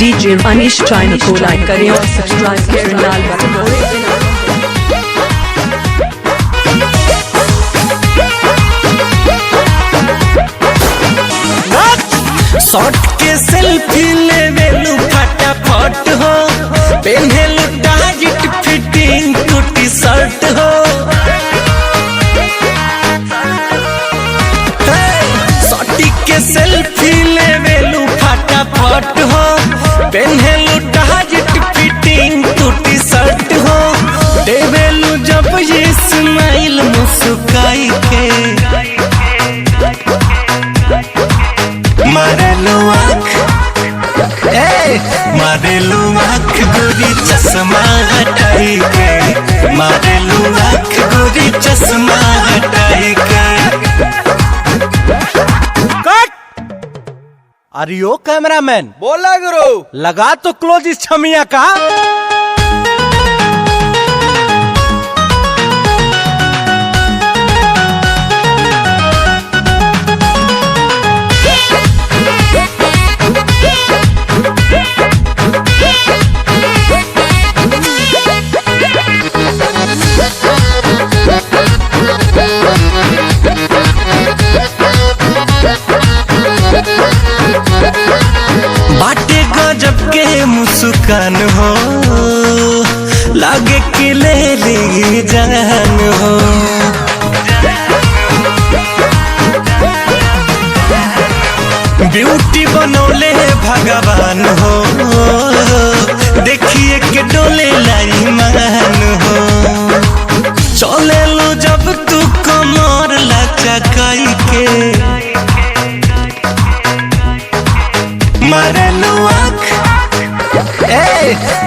DJ Anish China को लाइक करें और सब्सक्राइब करें लाल बटन। शॉर्ट के सेल्फी लेवेलू फटाफट हो, पहनेलू टाइट फिटिंग टूटी शर्ट हो। शॉर्ट के सेल्फी लेवेलू फटाफट हो, पहनेलू टाइट फिटिंग टूटी शर्ट हो। देवेलू जब ये स्माइल मुस्काई के, मारेलू आँख मारेलू आँख गोरी चश्मा हटाई के, मारेलू आँख गोरी चश्मा हटाई के। कट। अरियो कैमरामैन बोला गुरु, लगा तो क्लोज इस छमिया का। बाटे गजब के मुस्कान हो, लागे कि ले ली जान हो। ब्यूटी बनौले भगवान हो, देखिए के डोले लाई मान हो। चले लो जब तू कमर लचकाई के, मारेलू आँख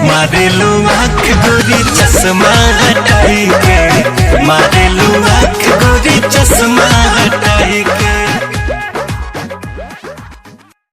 मारेलू आँख गोरी चश्मा हटाई के,